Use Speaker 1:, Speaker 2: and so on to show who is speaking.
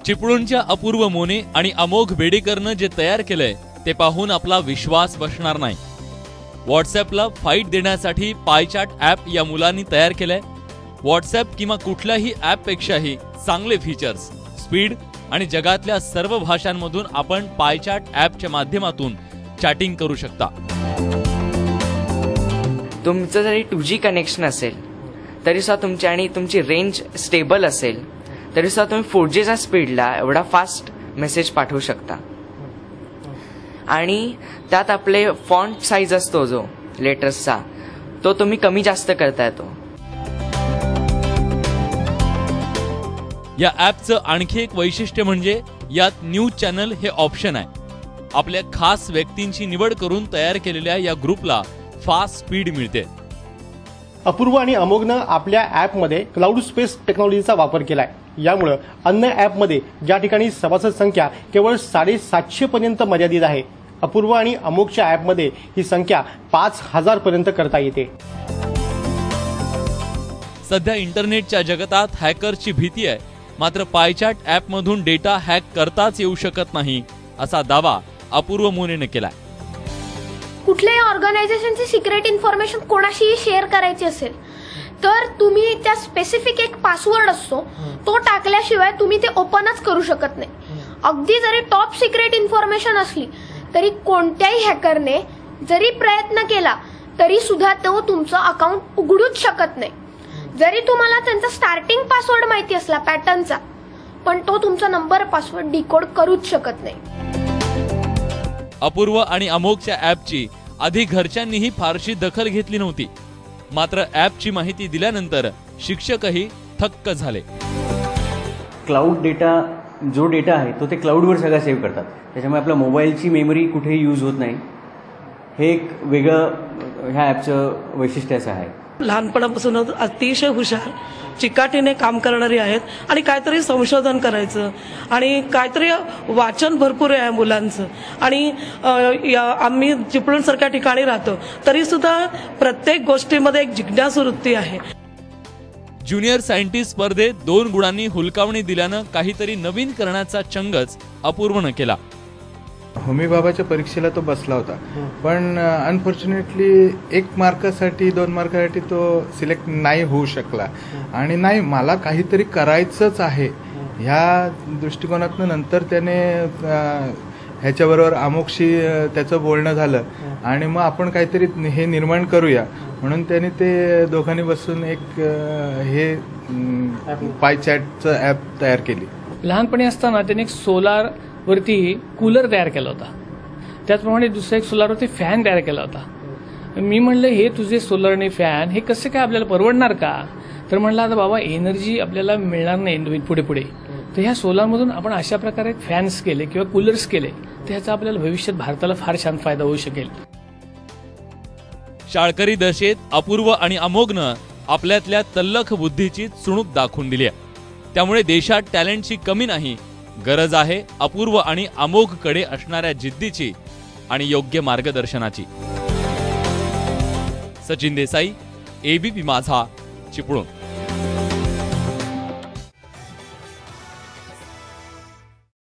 Speaker 1: चिपळूणच्या अपूर्व मोने आणि अमोघ बेडेकरनं जे तयार केलंय ते पाहून आपला विश्वास बसणार नाही। व्हॉट्सअॅपला फाईट देण्यासाठी पायचाट ॲप या मुलांनी तयार केलंय। व्हॉट्सअॅप किंवा कुठल्याही ॲपपेक्षाही चांगले फीचर्स, स्पीड आणि जगातल्या सर्व भाषांमधून आपण पायचाट ॲपच्या माध्यमातून चॅटिंग करू शकता।
Speaker 2: तुमचं जरी 2G कनेक्शन असेल तरी सुद्धा तुमची रेंज स्टेबल असेल तरी सुद्धा तुम्ही 4Gच्या स्पीडला एवढा फास्ट मेसेज पाठवू शकता। आणि त्यात आपले फॉन्ट साईज असतो जो लेटर्सचा तो तुम्ही कमी जास्त करता येतो।
Speaker 1: या ॲपचं आणखी एक वैशिष्ट्य म्हणजे यात न्यूज चॅनल हे ऑप्शन आहे। आपल्या खास व्यक्तींची निवड करून तयार केलेल्या या ग्रुपला फास्ट स्पीड मिळते।
Speaker 3: अपूर्व आणि अमोघनं आपल्या ॲपमध्ये क्लाउड स्पेस टेक्नॉलॉजीचा वापर केलाय। यामुळे अन्य ॲपमध्ये ज्या ठिकाणी सभासद संख्या केवळ 750 पर्यंत मर्यादित आहे, अपूर्व आणि अमोघच्या ॲपमध्ये ही संख्या 5000 पर्यंत करता येते।
Speaker 1: सध्या इंटरनेटच्या जगतात हॅकरची भीती आहे, मात्र पायचाट ॲपमधून डेटा हॅक करताच येऊ शकत नाही असा दावा अपूर्व मोनेने केलाय।
Speaker 4: कुठल्याही ऑर्गनायझेशनची सिक्रेट इन्फॉर्मेशन कोणाशीही शेअर करायची असेल तर तुम्ही त्या स्पेसिफिक एक पासवर्ड असतो तो टाकल्याशिवाय तुम्ही ते ओपनच करू शकत नाही। अगदी जरी टॉप सिक्रेट इन्फॉर्मेशन असली तरी कोणत्याही हॅकरने जरी प्रयत्न केला तरी सुद्धा तो तुमचं अकाउंट उघडूच शकत नाही। जरी तुम्हाला त्यांचा स्टार्टिंग पासवर्ड माहिती असला पॅटर्नचा, पण तो तुमचा नंबर पासवर्ड डिकोड करूच शकत नाही।
Speaker 1: अपूर्व आणि अमोघच्या ॲपची आधी घरच्यांनीही फारशी दखल घेतली नव्हती, मात्र ॲपची माहिती दिल्यानंतर शिक्षकही थक्क झाले।
Speaker 5: क्लाउड डेटा जो डेटा आहे तो ते क्लाउडवर सगळा सेव्ह करतात, त्याच्यामुळे आपल्या मोबाईलची मेमरी कुठेही यूज होत नाही। हे एक वेगळं ह्या ॲपचं वैशिष्ट्य असं आहे।
Speaker 6: लहानपणापासूनच अतिशय हुशार चिकाटीने काम करणारी आहेत आणि काहीतरी संशोधन करायचं आणि काहीतरी वाचन भरपूर आहे मुलांचं। आणि आम्ही चिपळूणसारख्या ठिकाणी राहतो तरी सुद्धा प्रत्येक गोष्टीमध्ये एक जिज्ञासू वृत्ती आहे।
Speaker 1: ज्युनियर सायंटिस्ट स्पर्धेत 2 गुणांनी हुलकावणी दिल्यानं काहीतरी नवीन करण्याचा चंगच अपूर्वनं केला।
Speaker 7: होमी बाबाच्या परीक्षेला तो बसला होता, पण अनफॉर्च्युनेटली 1 मार्कासाठी 2 मार्कासाठी तो सिलेक्ट नाही होऊ शकला। आणि नाही, मला काहीतरी करायचंच आहे ह्या दृष्टिकोनातून नंतर त्याने ह्याच्याबरोबर अमोघशी त्याचं बोलणं झालं आणि मग आपण काहीतरी हे निर्माण करूया म्हणून त्याने ते दोघांनी बसून एक हे पायचॅटचं ॲप तयार केली।
Speaker 8: लहानपणी असताना त्याने एक सोलार वरती कूलर तयार केला होता, त्याचप्रमाणे दुसरा एक सोलारवरती फॅन तयार केला होता। मी म्हणलं हे तुझे सोलर आणि फॅन हे कसं काय आपल्याला परवडणार का? तर म्हणलं आता बाबा एनर्जी आपल्याला मिळणार नाही पुढे पुढे, तर ह्या सोलारमधून आपण अशा प्रकारे फॅन्स केले किंवा कूलर्स केले तर ह्याचा आपल्याला भविष्यात भारताला फार छान फायदा होऊ शकेल।
Speaker 1: शाळकरी दशेत अपूर्व आणि अमोघनं आपल्यातल्या तल्लख बुद्धीची चुणूक दाखवून दिली आहे। त्यामुळे देशात टॅलेंटची कमी नाही, गरज आहे अपूर्व आणि अमोघकडे असणाऱ्या जिद्दीची आणि योग्य मार्गदर्शनाची। सचिन देसाई, ABP माझा, चिपळूण।